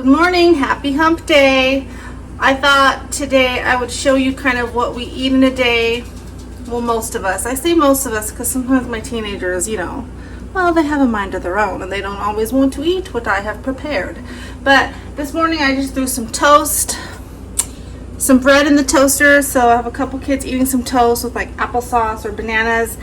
Good morning, happy hump day. I thought today I would show you kind of what we eat in a day. Well, most of us. I say most of us because sometimes my teenagers, well, they have a mind of their own and they don't always want to eat what I have prepared. But this morning I just threw some toast, some bread in the toaster, so I have a couple kids eating some toast with like applesauce or bananas.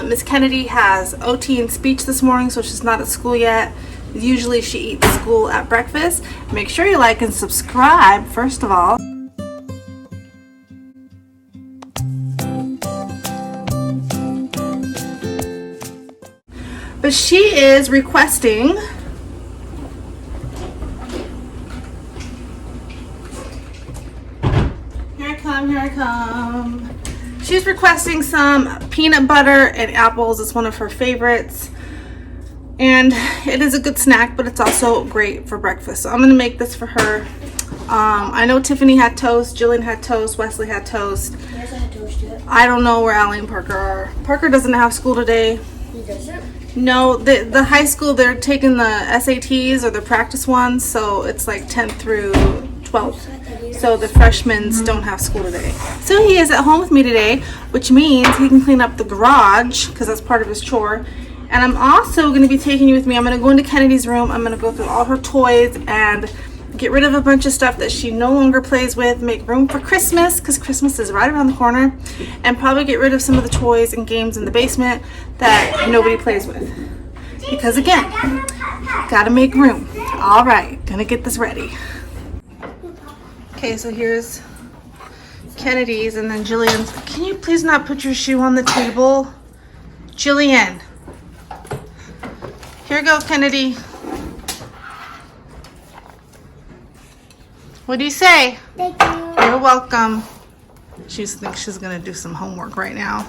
Miss Kennedy has OT and speech this morning, so she's not at school yet. Usually she eats school at breakfast. Make sure you like and subscribe first of all. But she is requesting here I come. She's requesting some peanut butter and apples. It's one of her favorites. And it is a good snack, but it's also great for breakfast. So I'm going to make this for her. I know Tiffany had toast, Jillian had toast, Wesley had toast. Yes, I had toast too. I don't know where Allie and Parker are. Parker doesn't have school today. He doesn't? No, the high school, they're taking the SATs or the practice ones, so it's like 10th through 12th. So the freshmen don't have school today. So he is at home with me today, which means he can clean up the garage because that's part of his chore. And I'm also going to be taking you with me. I'm going to go into Kennedy's room. I'm going to go through all her toys and get rid of a bunch of stuff that she no longer plays with, make room for Christmas because Christmas is right around the corner, and probably get rid of some of the toys and games in the basement that nobody plays with. Because again, gotta make room. All right, gonna get this ready. Okay, so here's Kennedy's and then Jillian's. Can you please not put your shoe on the table? Jillian. Here you go, Kennedy. What do you say? Thank you. You're welcome. She thinks she's gonna do some homework right now.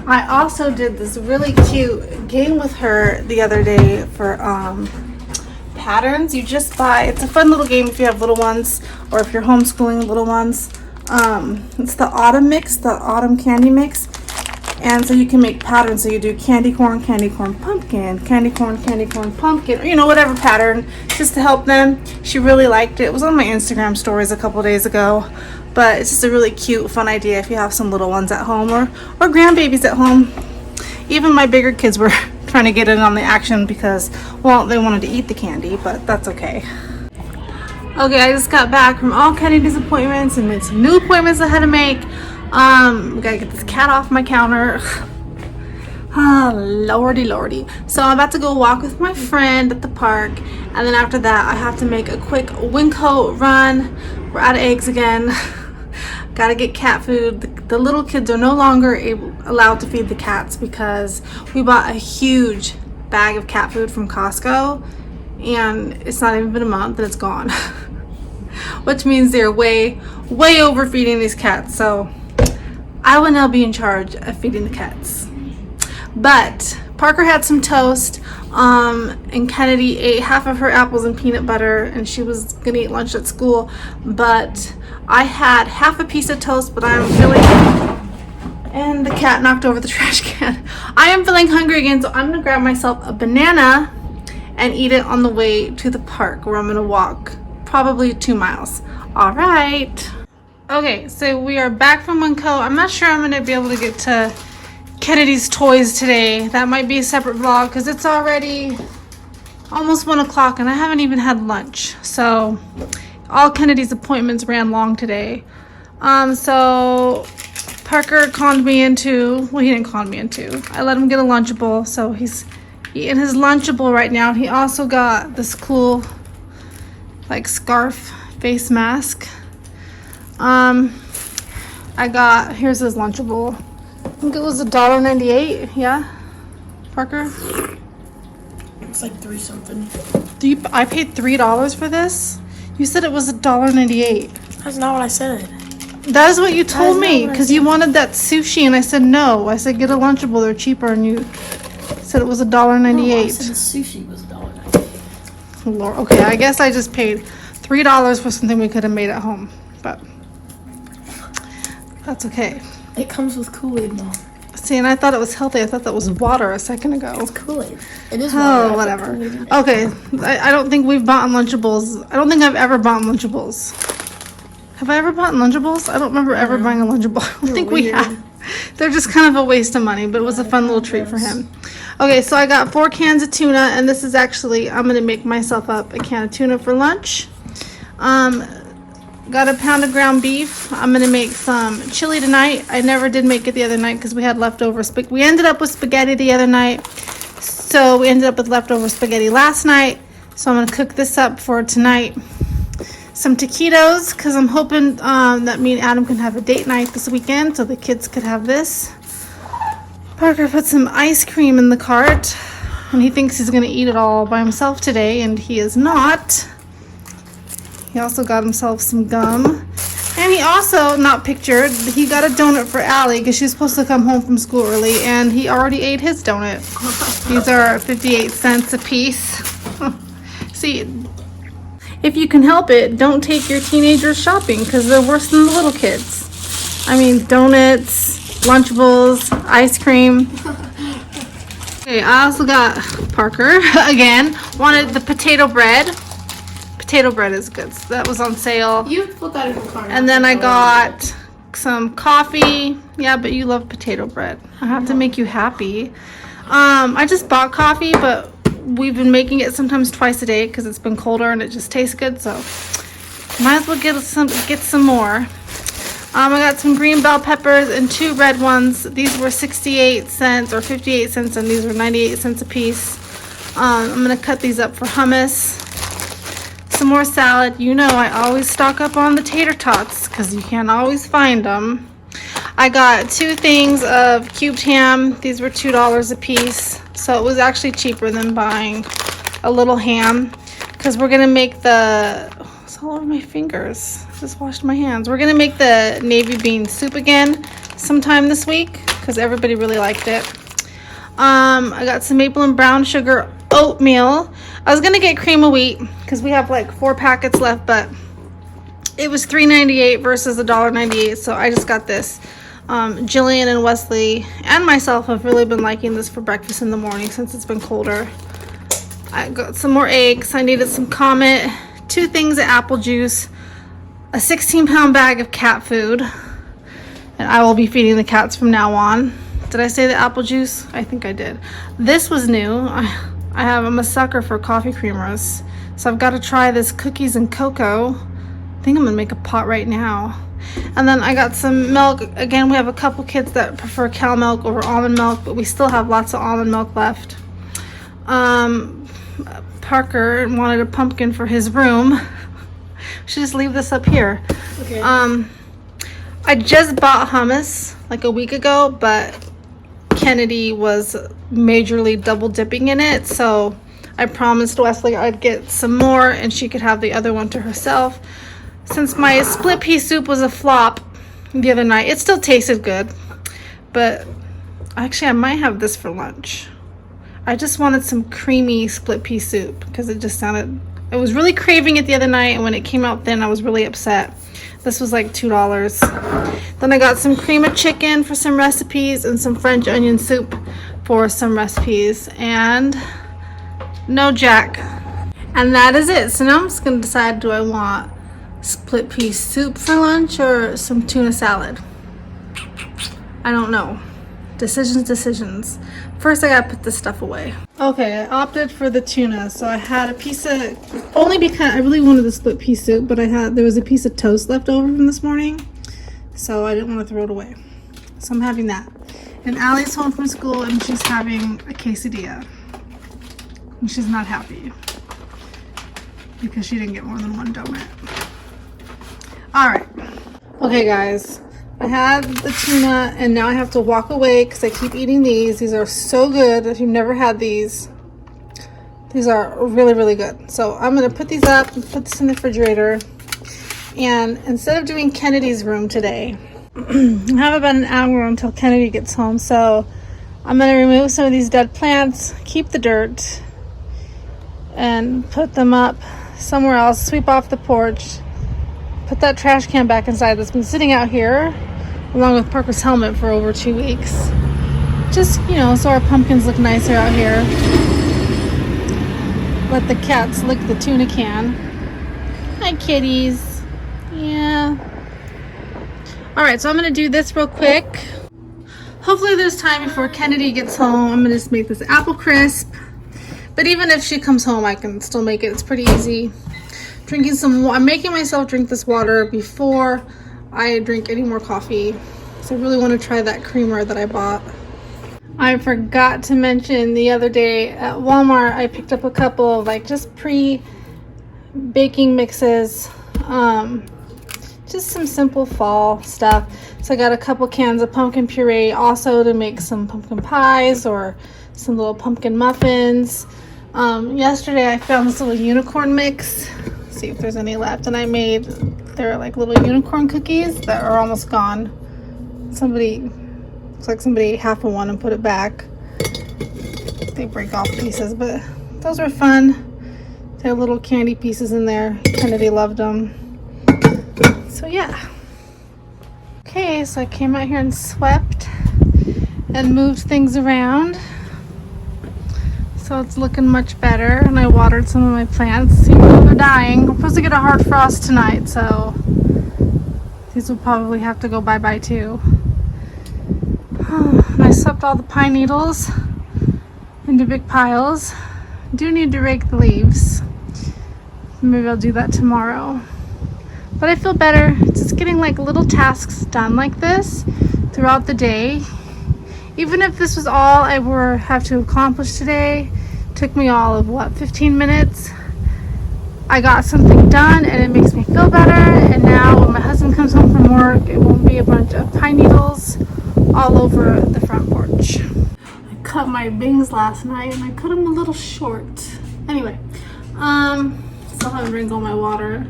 I also did this really cute game with her the other day for patterns. You just buy, it's a fun little game if you have little ones or if you're homeschooling little ones. It's the autumn mix, the autumn candy mix. And so you can make patterns. So you do candy corn, pumpkin, candy corn, pumpkin, or whatever pattern, just to help them. She really liked it. It was on my Instagram stories a couple days ago. But it's just a really cute, fun idea if you have some little ones at home or grandbabies at home. Even my bigger kids were trying to get in on the action because, well, they wanted to eat the candy, but that's okay. Okay, I just got back from all Kennedy's appointments and made some new appointments I had to make. We gotta get this cat off my counter. Lordy. So I'm about to go walk with my friend at the park, and then after that I have to make a quick Winco run. We're out of eggs again. Gotta get cat food. The little kids are no longer allowed to feed the cats because we bought a huge bag of cat food from Costco, and it's not even been a month and it's gone. Which means they're way overfeeding these cats. So I will now be in charge of feeding the cats. But Parker had some toast, and Kennedy ate half of her apples and peanut butter, and she was gonna eat lunch at school. But I had half a piece of toast, but I'm feeling, and the cat knocked over the trash can. I am feeling hungry again, so I'm gonna grab myself a banana and eat it on the way to the park, where I'm gonna walk probably 2 miles. All right. Okay, so we are back from Winco. I'm not sure I'm going to be able to get to Kennedy's toys today. That might be a separate vlog because it's already almost 1 o'clock and I haven't even had lunch. So all Kennedy's appointments ran long today. So Parker conned me into, well, he didn't con me into. I let him get a Lunchable, so he's eating his Lunchable right now. He also got this cool like scarf face mask. I got, here's his Lunchable. I think it was $1.98. Yeah, Parker? It's like 3 something. I paid $3 for this? You said it was $1.98. That's not what I said. That is what you told me, because you wanted that sushi, and I said no. I said get a Lunchable, they're cheaper, and you said it was $1.98. No, I said the sushi was $1.98. Lord, okay, I guess I just paid $3 for something we could have made at home, but that's okay. It comes with Kool-Aid, Mom. See, and I thought it was healthy. I thought that was water a second ago. It's Kool-Aid. It is Oh, water. whatever. Okay, I don't think we've bought Lunchables. I don't think I've ever bought Lunchables. Have I ever bought Lunchables? I don't remember ever buying a Lunchable. I don't think we have. They're just kind of a waste of money, but it was a fun little treat for him. Okay, so I got 4 cans of tuna, and this is actually, I'm going to make myself up a can of tuna for lunch. Got a pound of ground beef. I'm going to make some chili tonight. I never did make it the other night because we had leftover spaghetti. We ended up with spaghetti the other night, so we ended up with leftover spaghetti last night. So I'm going to cook this up for tonight. Some taquitos, because I'm hoping that me and Adam can have a date night this weekend, so the kids could have this. Parker put some ice cream in the cart, and he thinks he's going to eat it all by himself today, and he is not. He also got himself some gum. And he also, not pictured, he got a donut for Allie, because she was supposed to come home from school early, and he already ate his donut. These are 58 cents a piece. See, if you can help it, don't take your teenagers shopping because they're worse than the little kids. I mean, donuts, Lunchables, ice cream. Okay, I also got Parker, again, wanted the potato bread. Potato bread is good. So that was on sale. You put that in the car. And then I got some coffee. Yeah, but you love potato bread. I have to make you happy. I just bought coffee, but we've been making it sometimes twice a day because it's been colder and it just tastes good, so might as well get some more. I got some green bell peppers and 2 red ones. These were 68 cents or 58 cents, and these were 98 cents a piece. I'm gonna cut these up for hummus. Some more salad. You know I always stock up on the tater tots because you can't always find them. I got 2 things of cubed ham. These were $2 a piece. So it was actually cheaper than buying a little ham because we're going to make it's all over my fingers. I just washed my hands. We're going to make the navy bean soup again sometime this week because everybody really liked it. I got some maple and brown sugar oatmeal. I was going to get cream of wheat because we have like 4 packets left, but it was $3.98 versus $1.98, so I just got this. Jillian and Wesley and myself have really been liking this for breakfast in the morning since it's been colder. I got some more eggs. I needed some Comet, 2 things of apple juice, a 16-pound bag of cat food, and I will be feeding the cats from now on. Did I say the apple juice? I think I did. This was new. I'm a sucker for coffee creamers, so I've got to try this cookies and cocoa. I think I'm gonna make a pot right now. And then I got some milk. Again, we have a couple kids that prefer cow milk over almond milk, but we still have lots of almond milk left. Parker wanted a pumpkin for his room. Should just leave this up here. Okay. I just bought hummus like a week ago, but Kennedy was majorly double dipping in it, so I promised Wesley I'd get some more and she could have the other one to herself. Since my split pea soup was a flop the other night, it still tasted good, but actually I might have this for lunch. I just wanted some creamy split pea soup because it was really craving it the other night, and when it came out thin I was really upset. This was like $2. Then I got some cream of chicken for some recipes and some French onion soup for some recipes, and no jack. And that is it. So now I'm just gonna decide, do I want split pea soup for lunch or some tuna salad? I don't know. Decisions. First I gotta put this stuff away. Okay, I opted for the tuna. So I had a piece of, only because I really wanted the split pea soup, but there was a piece of toast left over from this morning, so I didn't want to throw it away. So I'm having that. And Allie's home from school and she's having a quesadilla. And she's not happy because she didn't get more than 1 donut. Alright. Okay guys, I had the tuna and now I have to walk away because I keep eating these. These are so good. If you've never had these are really, really good. So I'm going to put these up and put this in the refrigerator. And instead of doing Kennedy's room today, I have about an hour until Kennedy gets home. So I'm going to remove some of these dead plants, keep the dirt, and put them up somewhere else. Sweep off the porch. Put that trash can back inside that's been sitting out here along with Parker's helmet for over 2 weeks. Just, you know, so our pumpkins look nicer out here. Let the cats lick the tuna can. Hi, kitties. Yeah. Alright, so I'm going to do this real quick. Hopefully there's time before Kennedy gets home. I'm going to just make this apple crisp. But even if she comes home, I can still make it. It's pretty easy. Drinking some water. I'm making myself drink this water before I drink any more coffee. So I really want to try that creamer that I bought. I forgot to mention the other day at Walmart, I picked up a couple of like just pre-baking mixes. Just some simple fall stuff. So I got a couple cans of pumpkin puree also to make some pumpkin pies or some little pumpkin muffins. Yesterday I found this little unicorn mix. Let's see if there's any left. And I made, they're like little unicorn cookies that are almost gone. Looks like somebody ate half of one and put it back. They break off pieces, but those were fun. They have little candy pieces in there. Kennedy loved them. So yeah. Okay, so I came out here and swept and moved things around. So it's looking much better, and I watered some of my plants. Even though they're dying. We're supposed to get a hard frost tonight, so these will probably have to go bye-bye too. And I swept all the pine needles into big piles. Do need to rake the leaves. Maybe I'll do that tomorrow. But I feel better. Just getting like little tasks done like this throughout the day. Even if this was all I were have to accomplish today, took me all of what, 15 minutes? I got something done and it makes me feel better. And now when my husband comes home from work, it won't be a bunch of pine needles all over the front porch. I cut my bangs last night and I cut them a little short. Anyway, still haven't drank all my water.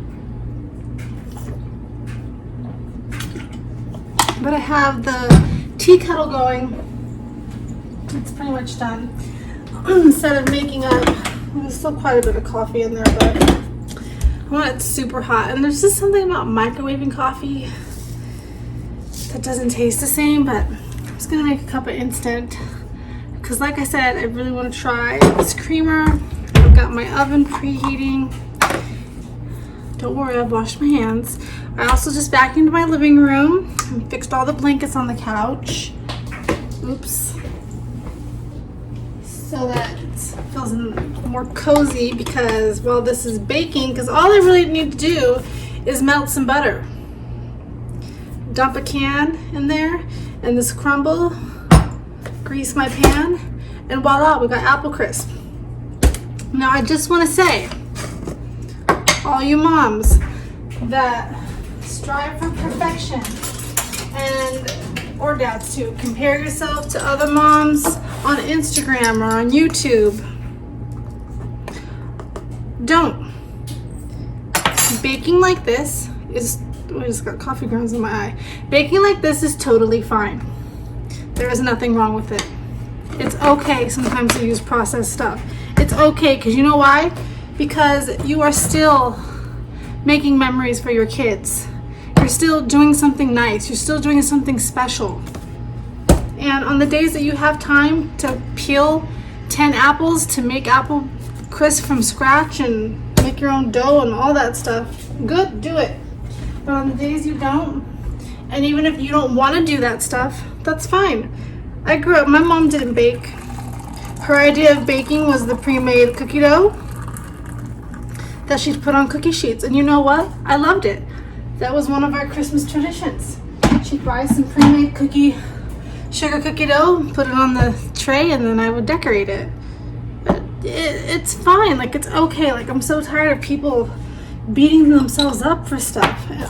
But I have the tea kettle going. It's pretty much done. Instead of making up, there's still quite a bit of coffee in there, but I want it super hot. And there's just something about microwaving coffee that doesn't taste the same, but I'm just gonna make a cup of instant. Because like I said, I really want to try this creamer. I've got my oven preheating. Don't worry, I've washed my hands. I also just vacuumed my living room and fixed all the blankets on the couch. Oops. So that it feels more cozy, because while this is baking, because all I really need to do is melt some butter. Dump a can in there and this crumble, grease my pan, and voila, we got apple crisp. Now I just want to say, all you moms that strive for perfection, and or dads too, compare yourself to other moms on Instagram or on YouTube. Don't. Baking like this is, I just got coffee grounds in my eye. Baking like this is totally fine. There is nothing wrong with it. It's okay sometimes to use processed stuff. It's okay, because you know why? Because you are still making memories for your kids. You're still doing something nice. You're still doing something special. And on the days that you have time to peel 10 apples to make apple crisp from scratch and make your own dough and all that stuff, good, do it. But on the days you don't, and even if you don't want to do that stuff, that's fine. I grew up, my mom didn't bake. Her idea of baking was the pre-made cookie dough that she'd put on cookie sheets. And you know what? I loved it. That was one of our Christmas traditions. She'd buy some pre-made sugar cookie dough, put it on the tray, and then I would decorate it. But it's fine. Like, it's okay. Like, I'm so tired of people beating themselves up for stuff. And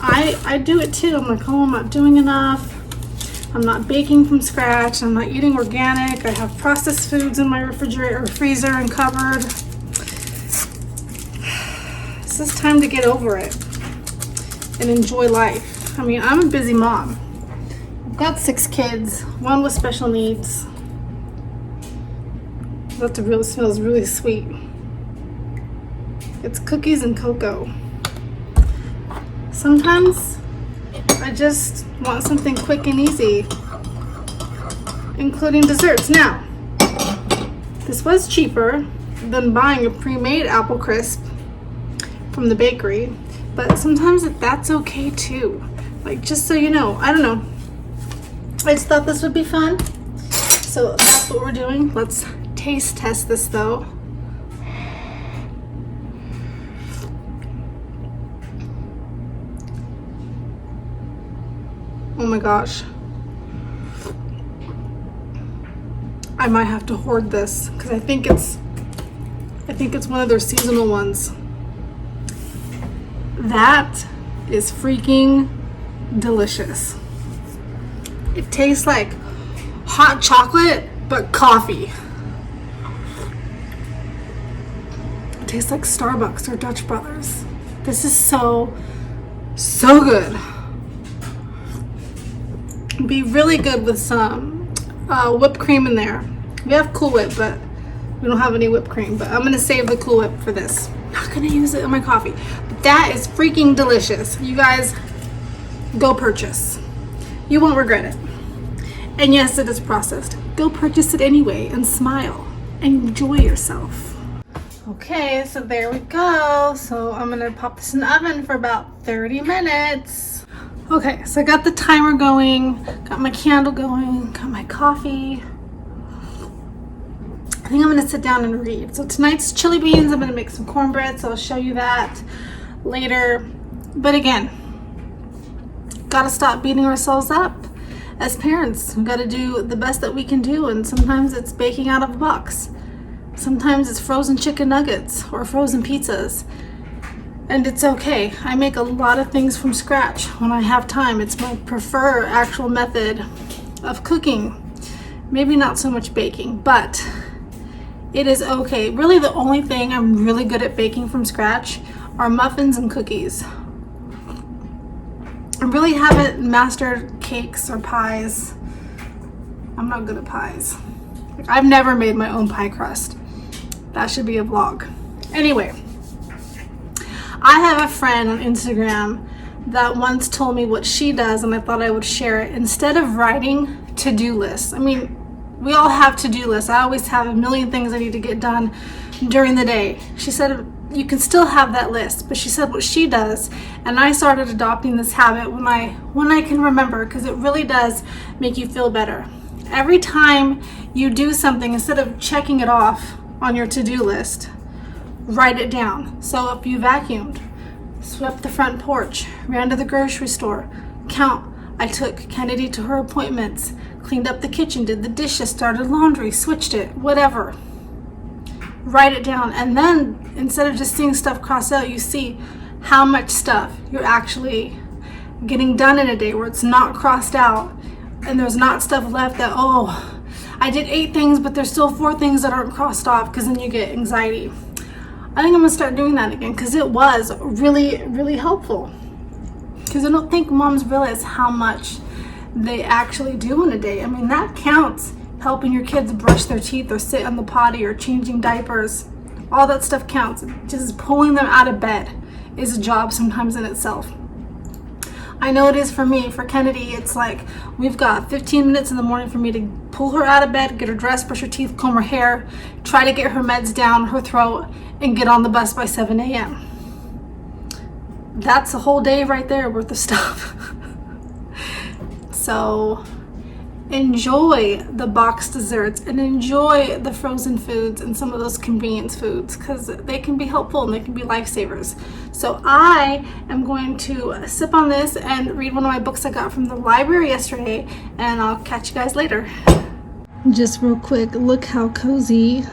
I do it too. I'm like, oh, I'm not doing enough. I'm not baking from scratch. I'm not eating organic. I have processed foods in my refrigerator or freezer and cupboard. It's just time to get over it and enjoy life. I mean, I'm a busy mom. I've got 6 kids, 1 with special needs. That really smells really sweet. It's cookies and cocoa. Sometimes I just want something quick and easy. including desserts. Now, this was cheaper than buying a pre-made apple crisp from the bakery, but sometimes that's okay too. Like, just so you know, I don't know. I just thought this would be fun. So that's what we're doing. Let's taste test this though. Oh my gosh. I might have to hoard this because I think it's one of their seasonal ones. That is freaking delicious. It tastes like hot chocolate but coffee. It tastes like Starbucks or Dutch Brothers. This is so good. Be really good with some whipped cream in there. We have Cool Whip, but we don't have any whipped cream. But I'm gonna save the Cool Whip for this. I'm not gonna use it in my coffee. But that is freaking delicious. You guys, go purchase. You won't regret it. And yes, it is processed. Go purchase it anyway and smile and enjoy yourself. Okay, so there we go. So I'm gonna pop this in the oven for about 30 minutes. Okay, so I got the timer going, got my candle going, got my coffee. I think I'm gonna sit down and read. So tonight's chili beans, I'm gonna make some cornbread, so I'll show you that later. But again, gotta stop beating ourselves up. As parents, we gotta do the best that we can do, and sometimes it's baking out of a box. Sometimes it's frozen chicken nuggets or frozen pizzas. And it's okay. I make a lot of things from scratch when I have time. It's my preferred actual method of cooking. Maybe not so much baking, but it is okay. Really, the only thing I'm really good at baking from scratch are muffins and cookies. I really haven't mastered cakes or pies. I'm not good at pies. I've never made my own pie crust. That should be a vlog. Anyway, I have a friend on Instagram that once told me what she does, and I thought I would share it. Instead of writing to-do lists, I mean, we all have to-do lists. I always have a million things I need to get done during the day. She said you can still have that list, but she said what she does, and I started adopting this habit when I can remember, because it really does make you feel better. Every time you do something, instead of checking it off on your to-do list, write it down. So if you vacuumed, swept the front porch, ran to the grocery store, count, I took Kennedy to her appointments, cleaned up the kitchen, did the dishes, started laundry, switched it, whatever. Write it down, and then instead of just seeing stuff crossed out, you see how much stuff you're actually getting done in a day where it's not crossed out and there's not stuff left that, oh, I did 8 things, but there's still 4 things that aren't crossed off, because then you get anxiety. I think I'm gonna start doing that again, because it was really, really helpful. Because I don't think moms realize how much they actually do in a day. I mean, that counts. Helping your kids brush their teeth or sit on the potty or changing diapers. All that stuff counts. Just pulling them out of bed is a job sometimes in itself. I know it is for me. For Kennedy, it's like we've got 15 minutes in the morning for me to pull her out of bed, get her dressed, brush her teeth, comb her hair, try to get her meds down her throat, and get on the bus by 7 a.m. That's a whole day right there worth of stuff. So enjoy the boxed desserts and enjoy the frozen foods and some of those convenience foods, because they can be helpful and they can be lifesavers. So I am going to sip on this and read one of my books I got from the library yesterday, and I'll catch you guys later. Just real quick, look how cozy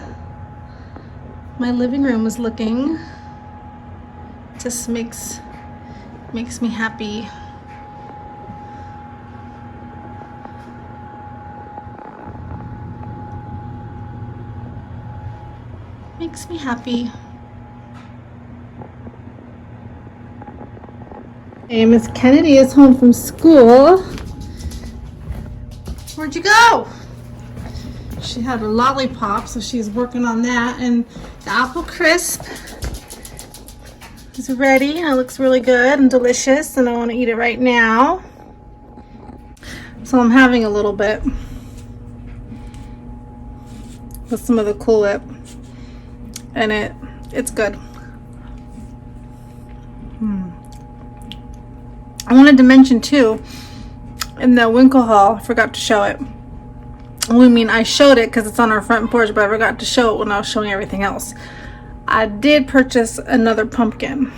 my living room is looking. Just makes me happy. Makes me happy. Hey, Miss Kennedy is home from school. Where'd you go? She had a lollipop, so she's working on that. And the apple crisp is ready. It looks really good and delicious, and I want to eat it right now. So I'm having a little bit. with some of the Cool Whip, and it's good. I wanted to mention too, in the Winkle haul, I forgot to show it. I showed it because it's on our front porch, but I forgot to show it when I was showing everything else. I did purchase another pumpkin,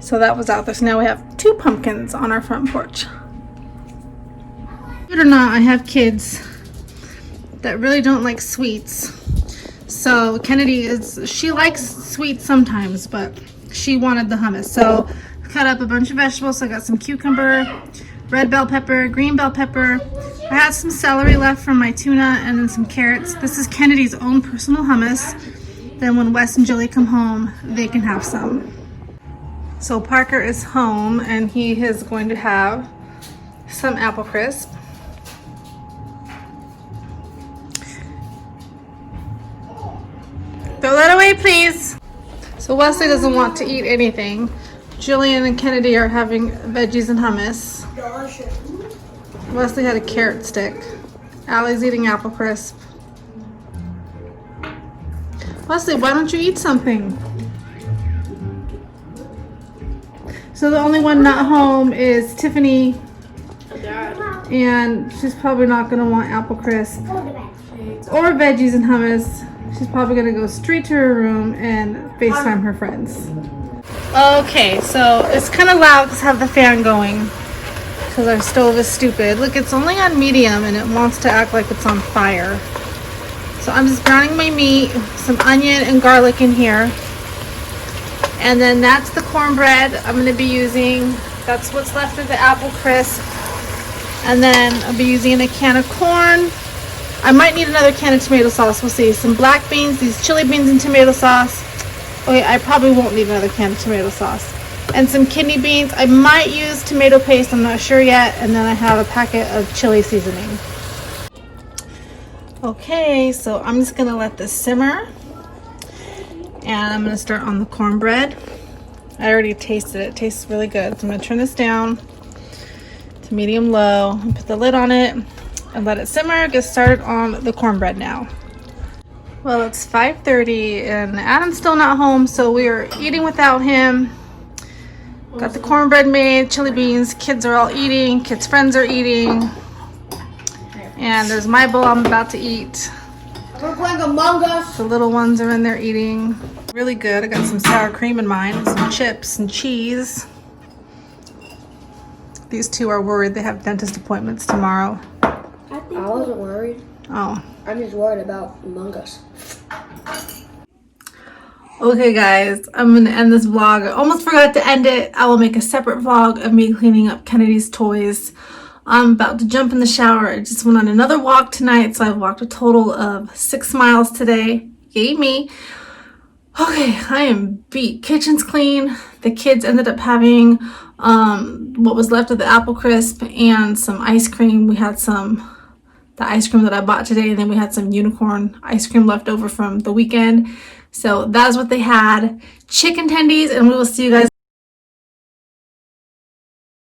so that was out there. So now we have 2 pumpkins on our front porch. Believe it or not, I have kids that really don't like sweets. So Kennedy she likes sweets sometimes, but she wanted the hummus. So I cut up a bunch of vegetables. So I got some cucumber, red bell pepper, green bell pepper. I had some celery left from my tuna, and then some carrots. This is Kennedy's own personal hummus. Then when Wes and Julie come home, they can have some. So Parker is home, and he is going to have some apple crisp. Throw that away, please. So Wesley doesn't want to eat anything. Julian and Kennedy are having veggies and hummus. Wesley had a carrot stick. Allie's eating apple crisp. Wesley, why don't you eat something? So the only one not home is Tiffany, and she's probably not going to want apple crisp or veggies and hummus. She's probably going to go straight to her room and FaceTime her friends. Okay, so it's kind of loud because I have the fan going because our stove is stupid. Look, it's only on medium and it wants to act like it's on fire. So I'm just browning my meat, some onion and garlic in here. And then that's the cornbread I'm going to be using. That's what's left of the apple crisp. And then I'll be using a can of corn. I might need another can of tomato sauce. We'll see. Some black beans, these chili beans and tomato sauce. Okay, I probably won't need another can of tomato sauce. And some kidney beans. I might use tomato paste. I'm not sure yet. And then I have a packet of chili seasoning. Okay, so I'm just going to let this simmer. And I'm going to start on the cornbread. I already tasted it. It tastes really good. So I'm going to turn this down to medium low and put the lid on it and let it simmer. Get started on the cornbread now. Well, it's 5:30 and Adam's still not home, so we are eating without him. Got the cornbread made, chili beans. Kids are all eating. Kids' friends are eating. And there's my bowl I'm about to eat. We're playing Among Us. The little ones are in there eating. Really good. I got some sour cream in mine, some chips and cheese. These two are worried. They have dentist appointments tomorrow. I wasn't worried. Oh. I'm just worried about Among Us. Okay guys, I'm going to end this vlog. I almost forgot to end it. I will make a separate vlog of me cleaning up Kennedy's toys. I'm about to jump in the shower. I just went on another walk tonight, so I've walked a total of 6 miles today. Yay me. Okay, I am beat. Kitchen's clean. The kids ended up having what was left of the apple crisp and some ice cream. We had the ice cream that I bought today, and then we had some unicorn ice cream left over from the weekend. So that's what they had. Chicken tendies, and we will see you guys